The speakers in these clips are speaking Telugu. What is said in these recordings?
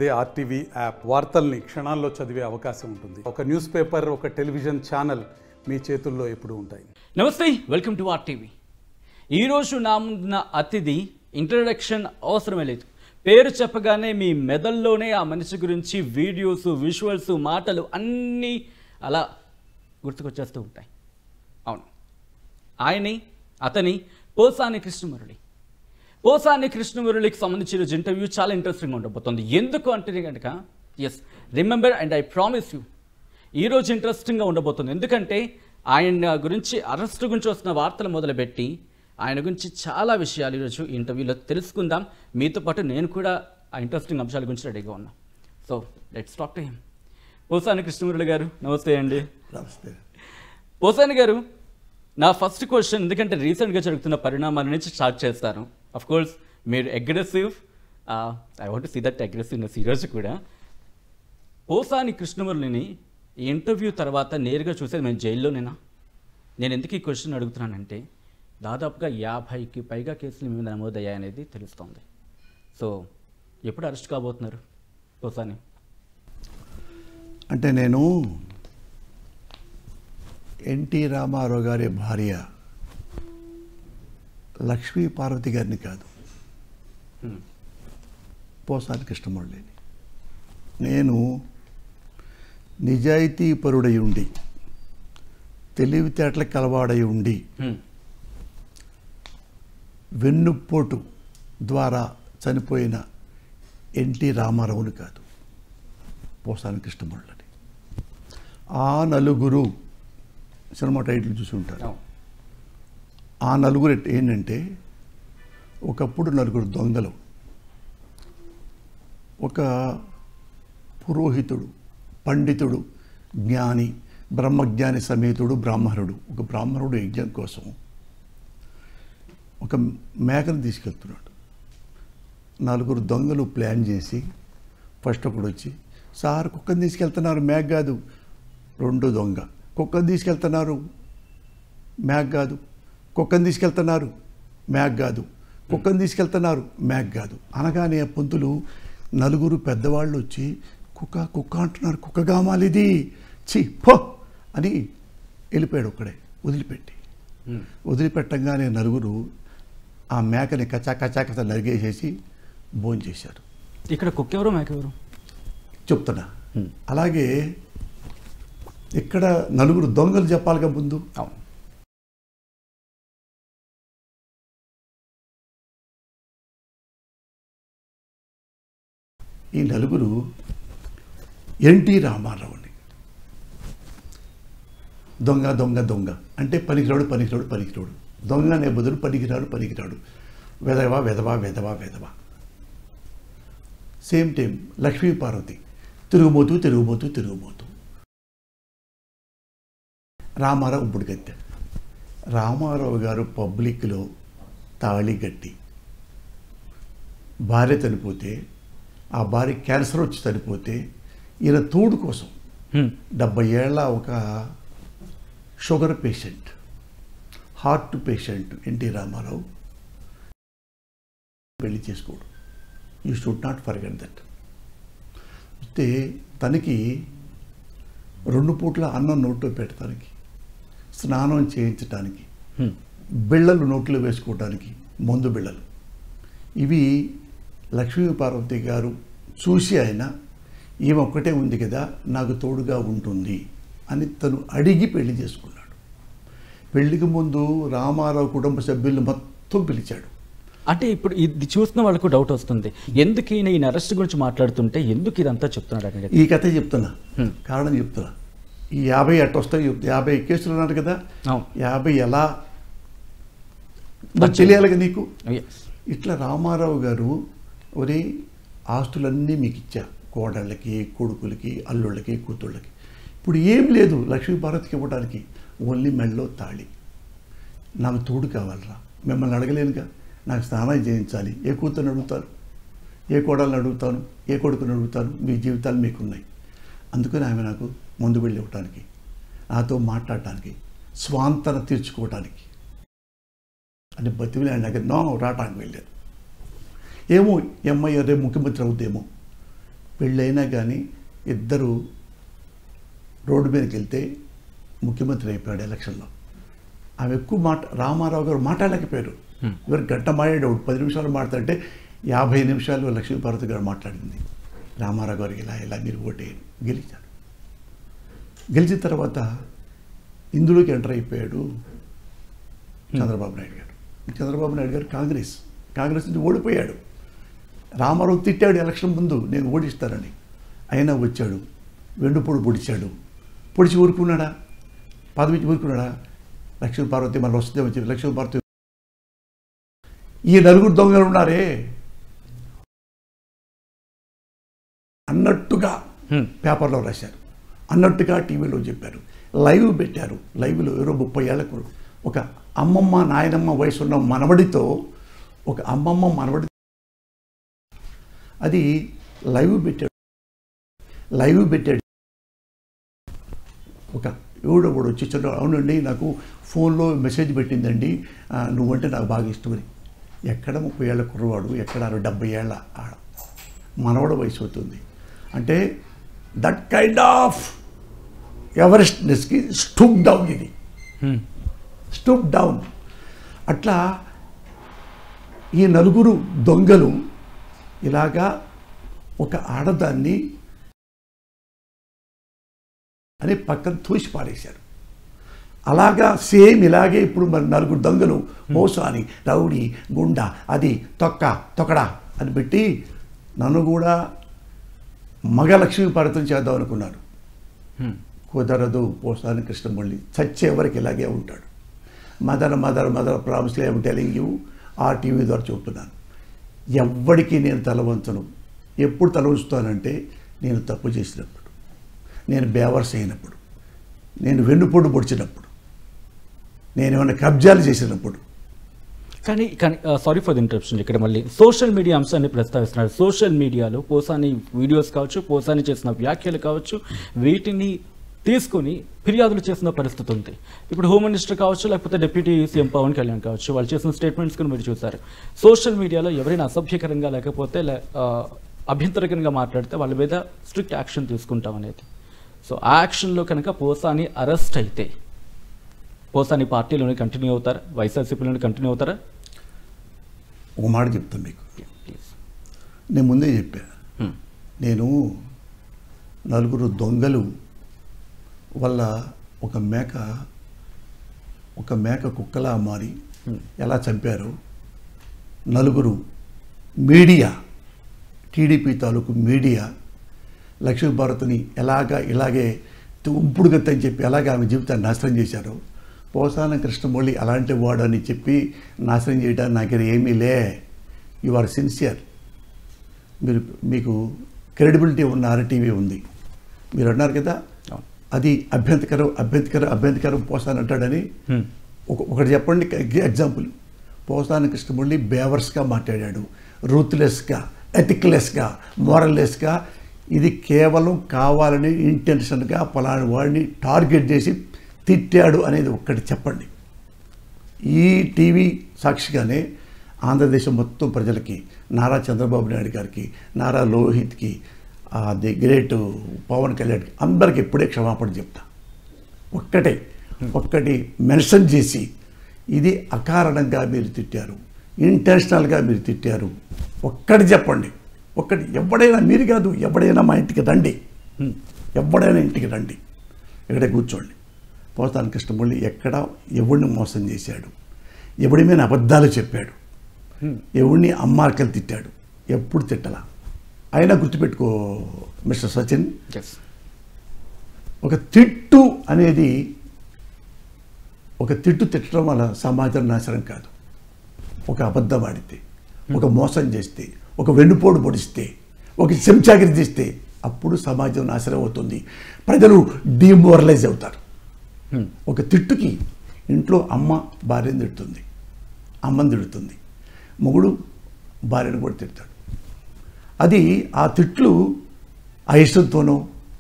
అదే ఆర్టీవీ యాప్ వార్తల్ని క్షణాల్లో చదివే అవకాశం ఉంటుంది. ఒక న్యూస్ పేపర్, ఒక టెలివిజన్ ఛానల్ మీ చేతుల్లో ఎప్పుడూ ఉంటాయి. నమస్తే, వెల్కమ్ టు ఆర్టీవీ. ఈరోజు నా ముందున్న అతిథి ఇంట్రడక్షన్ అవసరమే లేదు. పేరు చెప్పగానే మీ మెదల్లోనే ఆ మనిషి గురించి వీడియోస్, విజువల్స్, మాటలు అన్నీ అలా గుర్తుకొచ్చేస్తూ ఉంటాయి. అవును, అతని పోసాని కృష్ణమురళి. పోసాని కృష్ణమురళికి సంబంధించిన ఇంటర్వ్యూ చాలా ఇంట్రెస్టింగ్గా ఉండబోతుంది. ఎందుకు అంటే కనుక remember and I promise you, ఈరోజు ఇంట్రెస్టింగ్గా ఉండబోతుంది. ఎందుకంటే ఆయన గురించి అరెస్ట్ గురించి వస్తున్న వార్తలు మొదలుపెట్టి ఆయన గురించి చాలా విషయాలు ఈరోజు ఈ ఇంటర్వ్యూలో తెలుసుకుందాం. మీతో పాటు నేను కూడా ఆ ఇంట్రెస్టింగ్ అంశాల గురించి రెడీగా ఉన్నా. So let's talk to him. Posani Krishna Murali గారు, నమస్తే అండి. నమస్తే. పోసాని గారు, నా ఫస్ట్ క్వశ్చన్, ఎందుకంటే రీసెంట్గా జరుగుతున్న పరిణామాల నుంచి స్టార్ట్ చేస్తాను. అఫ్ కోర్స్ మీరు aggressive, I want to see that aggressiveness ఈరోజు కూడా. పోసాని కృష్ణమురళిని ఈ ఇంటర్వ్యూ తర్వాత నేరుగా చూసేది మేము జైల్లోనేనా? నేను ఎందుకు ఈ క్వశ్చన్ అడుగుతున్నానంటే దాదాపుగా 50కి పైగా కేసులు మీద నమోదయ్యాయనేది తెలుస్తోంది. సో ఎప్పుడు అరెస్ట్ కాబోతున్నారు పోసాని? అంటే నేను ఎన్టీ రామారావు గారి భార్య లక్ష్మీ పార్వతి గారిని కాదు, పోసాని కృష్ణమురళిని. నేను నిజాయితీపరుడై ఉండి, తెలివితేటలకు కలవాడై ఉండి, వెన్నుపోటు ద్వారా చనిపోయిన ఎన్టీ రామారావుని కాదు, పోసాని కృష్ణమురళిని. ఆ నలుగురు సినిమా టైటిల్ చూసి ఉంటారు. ఆ నలుగురు ఏంటంటే, ఒకప్పుడు నలుగురు దొంగలు, ఒక పురోహితుడు, పండితుడు, జ్ఞాని, బ్రహ్మజ్ఞాని సమేతుడు, బ్రాహ్మణుడు. ఒక బ్రాహ్మణుడు యజ్ఞం కోసం ఒక మేకను తీసుకెళ్తున్నాడు. నలుగురు దొంగలు ప్లాన్ చేసి ఫస్ట్ ఒకడు వచ్చి, సార్ కుక్కని తీసుకెళ్తున్నారు, మేక కాదు. రెండో దొంగ, కుక్కని తీసుకెళ్తున్నారు, మేక కాదు. కుక్కని తీసుకెళ్తున్నారు, మేక కాదు. కుక్కని తీసుకెళ్తున్నారు, మేక కాదు. అనగానే పంతులు నలుగురు పెద్దవాళ్ళు వచ్చి, కుక్క కుక్క అంటున్నారు, కుక్క కామాలి ఇది, చి పో అని వెళ్ళిపోయాడు. ఒక్కడే వదిలిపెట్టంగానే నలుగురు ఆ మేకని కచా కచా కచా నరిగేసేసి భోంచేశారు. ఇక్కడ కుక్క ఎవరు, మేక ఎవరు చెప్తున్నా. అలాగే ఇక్కడ నలుగురు దొంగలు చెప్పాలిగా ముందు. ఈ నలుగురు ఎన్టీ రామారావుని దొంగ దొంగ దొంగ అంటే పనికిరాడు పనికిరాడు పనికిరాడు, దొంగ అనే బదులు పనికిరాడు పనికిరాడు, వెధవా వెధవా వెధవా వెధవా. సేమ్ టైం లక్ష్మీ పార్వతి తిరుగుబోతూ తిరుగుబోతూ తిరుగుబోతూ. రామారావు ఉబ్బుడుగత్తె. రామారావు గారు పబ్లిక్లో తాళి కట్టి భార్య చనిపోతే, ఆ భార్య క్యాన్సర్ వచ్చి చనిపోతే, ఈయన తోడు కోసం 70 ఏళ్ల ఒక sugar patient, heart patient NT Rama Rao పెళ్లి చేసుకోడు. You should not forget that. అయితే తనకి 2 పూట్ల అన్నం నోట్లో పెట్టడానికి, స్నానం చేయించడానికి, బిళ్ళలు నోట్లో వేసుకోవడానికి మందు బిళ్ళలు, ఇవి లక్ష్మీ పార్వతి గారు చూసి ఆయన ఈమె ఒక్కటే ఉంది కదా నాకు తోడుగా ఉంటుంది అని తను అడిగి పెళ్లి చేసుకున్నాడు. పెళ్లికి ముందు రామారావు కుటుంబ సభ్యులను మొత్తం పిలిచాడు. అంటే ఇప్పుడు ఇది చూస్తున్న వాళ్ళకు డౌట్ వస్తుంది, ఎందుకు ఈయన అరెస్ట్ గురించి మాట్లాడుతుంటే ఎందుకు ఇదంతా చెప్తున్నాడు? ఈ కథ చెప్తున్నా, కారణం చెప్తున్నా. ఈ 50 అట్ట వస్తాయి, 50 కేసులు అన్నాడు కదా, 50 ఎలా తెలియాలిగా నీకు. ఇట్లా రామారావు గారు ఒరే ఆస్తులన్నీ మీకు ఇచ్చా, కోడళ్ళకి, కొడుకులకి, అల్లుళ్ళకి, కూతుళ్ళకి. ఇప్పుడు ఏం లేదు లక్ష్మీ పార్వతికి ఇవ్వడానికి, ఓన్లీ మెళ్ళలో తాళి. నాకు తోడు కావాలరా, మిమ్మల్ని అడగలేనుగా, నాకు స్నానం చేయించాలి. ఏ కూతుర్ని అడుగుతాను, ఏ కోడల్ని అడుగుతాను, ఏ కొడుకుని అడుగుతాను, మీ జీవితాలు మీకున్నాయి. అందుకని ఆమె నాకు ముందు వెళ్ళి ఇవ్వటానికి, నాతో మాట్లాడటానికి, స్వాంతన తీర్చుకోవటానికి అని బతిమిలి ఆయన దగ్గర రావటానికి వెళ్ళాను. ఏమో అమ్మాయి రేపు ముఖ్యమంత్రి అవుతామో, పెళ్ళైనా కానీ ఇద్దరు రోడ్డు మీదకి వెళ్తే ముఖ్యమంత్రి అయిపోయాడు ఎలక్షన్లో. ఆమె ఎక్కువ రామారావు గారు మాట్లాడలేకపోయారు. ఎవరు గంట మాట్లాడాడు, 10 నిమిషాలు మాట్లాడితే 50 నిమిషాలు లక్ష్మీపార్వతి గారు మాట్లాడింది. రామారావు గారికి ఇలా మీరు ఓటేయండి. గెలిచారు. గెలిచిన తర్వాత ఇందులోకి ఎంటర్ అయిపోయాడు చంద్రబాబు నాయుడు గారు. చంద్రబాబు నాయుడు గారు కాంగ్రెస్ నుంచి ఓడిపోయాడు. రామారావు తిట్టాడు ఎలక్షన్ ముందు, నేను ఓడిస్తానని. అయినా వచ్చాడు, వెండుపొడి పొడిచాడు. పొడిచి ఊరుకున్నాడా? పదవించి ఊరుకున్నాడా? లక్ష్మీపార్వతి మళ్ళీ వస్తుందేమో చెప్పి లక్ష్మీపార్వతి ఈ 4 దొంగలు ఉన్నారే అన్నట్టుగా పేపర్లో రాశారు, అన్నట్టుగా టీవీలో చెప్పారు, లైవ్ పెట్టారు. లైవ్లో 30 ఏళ్లకు ఒక అమ్మమ్మ నాయనమ్మ వయసు ఉన్న మనవడితో ఒక అమ్మమ్మ మనవడి అది లైవ్ పెట్టాడు. ఒక ఎవడో వచ్చి అవునండి నాకు ఫోన్లో మెసేజ్ పెట్టిందండి, నువ్వంటే నాకు బాగా ఇష్టమని. ఎక్కడ 30 ఏళ్ళ కుర్రవాడు, ఎక్కడ 70 ఏళ్ళ ఆడ మనవడ వయసు అవుతుంది అంటే దట్ కైండ్ ఆఫ్ ఎవరెస్ట్నెస్కి స్టూప్ డౌన్. ఇది స్టూప్ డౌన్. అట్లా ఈ 4 దొంగలు ఇలాగా ఒక ఆడదాన్ని అని పక్కన తోసి పారేశారు. అలాగా సేమ్ ఇలాగే ఇప్పుడు మరి 4 దొంగలు మోసాని రౌడీ గుండా అది తొక్కడా అని పెట్టి నన్ను కూడా మగ లక్ష్మీపార్వతిని చేద్దాం అనుకున్నారు. కుదరదు. పోసాని కృష్ణమూర్తి చచ్చే వరకు ఇలాగే ఉంటాడు. మదర్ ప్రామిస్లీ ఐఎమ్ టెలింగ్ యూ, ఆ టీవీ ద్వారా చెప్తున్నాను. ఎవ్వడికి నేను తల వంచను. ఎప్పుడు తల ఉంచుతానంటే నేను తప్పు చేసినప్పుడు, నేను బేవర్స్ అయినప్పుడు, నేను వెన్నుపోటు పొడిచినప్పుడు, నేను ఏమైనా కబ్జాలు చేసినప్పుడు. కానీ సారీ ఫర్ ది ఇంటరప్షన్, ఇక్కడ మళ్ళీ సోషల్ మీడియా అంశాన్ని ప్రస్తావిస్తున్నారు. సోషల్ మీడియాలో పోసాని వీడియోస్ కావచ్చు, పోసాని చేసిన వ్యాఖ్యలు కావచ్చు, వీటిని తీసుకొని ఫిర్యాదులు చేసిన పరిస్థితి ఉంది. ఇప్పుడు హోమ్ మినిస్టర్ కావచ్చు, లేకపోతే డిప్యూటీ సీఎం పవన్ కళ్యాణ్ కావచ్చు, వాళ్ళు చేసిన స్టేట్మెంట్స్ కూడా మీరు చూసారు. సోషల్ మీడియాలో ఎవరైనా అసభ్యకరంగా లేకపోతే అభ్యంతరకరంగా మాట్లాడితే వాళ్ళ మీద స్ట్రిక్ట్ యాక్షన్ తీసుకుంటాం అనేది. సో ఆ యాక్షన్లో కనుక పోసాని అరెస్ట్ అయితే పోసాని పార్టీలోనే కంటిన్యూ అవుతారా, వైఎస్ఆర్సీపీలోనే కంటిన్యూ అవుతారా? ఒక మాట చెప్తాను మీకు. నేను ముందే చెప్పా, నేను 4 దొంగలు వల్ల ఒక మేక కుక్కలా మారి ఎలా చంపారు, 4 మీడియా, టీడీపీ తాలూకు మీడియా లక్ష్మీపార్వతిని ఇలాగే ఉంపుడుగత్తని చెప్పి ఎలాగ ఆమె జీవితాన్ని నాశనం చేశారు. పోసాన కృష్ణమూర్తి అలాంటి వాడు అని చెప్పి నాశనం చేయడానికి నాకు ఏమీ లే. You are sincere. మీకు క్రెడిబిలిటీ ఉన్న ఆర్టీవీ ఉంది. మీరు అన్నారు కదా, అది అభ్యంతకరం పోసాన అంటాడని. ఒకటి చెప్పండి ఎగ్జాంపుల్. పోసాన కృష్ణమూర్తి బేవర్స్గా మాట్లాడాడు, రూత్లెస్గా, ఎథిక్లెస్గా, మోరల్లెస్గా. ఇది కేవలం కావాలని ఇంటెన్షన్గా పలాని వాడిని టార్గెట్ చేసి తిట్టాడు అనేది ఒక్కటి చెప్పండి. ఈ టీవీ సాక్షిగానే ఆంధ్రదేశం మొత్తం ప్రజలకి, నారా చంద్రబాబు నాయుడు గారికి, నారా లోహిత్కి, ది గ్రేట్ పవన్ కళ్యాణ్కి, అందరికి ఎప్పుడే క్షమాపణ చెప్తా. ఒక్కటి మెన్షన్ చేసి ఇది అకారణంగా మీరు తిట్టారు, ఇంటెన్షనల్గా మీరు తిట్టారు, ఒక్కటి చెప్పండి. ఎవడైనా మీరు కాదు, ఎవడైనా మా ఇంటికి రండి, ఎవడైనా ఇంటికి రండి, ఇక్కడే కూర్చోండి. పోసాని కృష్ణమూర్తి ఎక్కడ ఎవడిని మోసం చేశాడు, ఎవడి మీద అబద్ధాలు చెప్పాడు, ఎవడిని అమ్మార్కలు తిట్టాడు, ఎప్పుడు తిట్టలా. అయినా గుర్తుపెట్టుకో మిస్టర్ సచిన్, ఒక తిట్టు అనేది తిట్టడం వల్ల సమాజం నాశనం కాదు. ఒక అబద్ధం ఆడితే, ఒక మోసం చేస్తే, ఒక వెన్నుపోటు పొడిస్తే, ఒక చెంచాగిరి తీస్తే అప్పుడు సమాజం నాశనం అవుతుంది. ప్రజలు డిమోరలైజ్ అవుతారు. ఒక తిట్టుకి ఇంట్లో అమ్మ భార్యను తిడుతుంది, అమ్మని తిడుతుంది, మొగుడు భార్యను కూడా తిడతాడు. అది ఆ తిట్లు అయిష్టంతోనో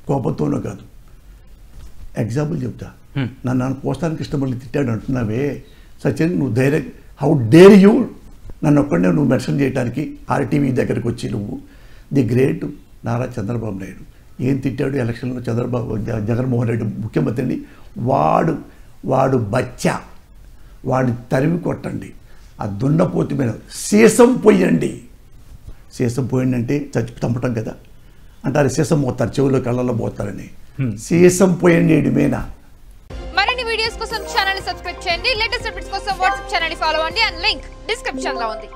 కోపంతోనో కాదు. ఎగ్జాంపుల్ చెప్తా. నన్ను పోసాని కృష్ణమూర్తి తిట్టాడు అంటున్నావే సచిన్, నువ్వు ధైర్యం, హౌ డేర్ యూ నన్ను ఒక్కడే నువ్వు మెన్షన్ చేయడానికి ఆర్టీవీ దగ్గరికి వచ్చి నువ్వు ది గ్రేట్ నారా చంద్రబాబు నాయుడు ఏం తిట్టాడు ఎలక్షన్లో జగన్మోహన్ రెడ్డి ముఖ్యమంత్రిని, వాడు బచ్చా, వాడిని తరిమి కొట్టండి, ఆ దున్నపోతు మీద సీసం పోయండి. సీసం పోయండి అంటే చంపటం కదా అంటారు, సీసం పోతారు, చెవులో కళ్ళలో పోతారని. సీసం పోయండి ఏడిమేనా. మరిన్ని వీడియోస్ కోసం ఛానల్ ని సబ్స్క్రైబ్ చేయండి. లేటెస్ట్ అప్డేట్స్ కోసం వాట్సాప్ ఛానల్ ని ఫాలో అవ్వండి. అండ్ లింక్ డిస్క్రిప్షన్ లో ఉంది.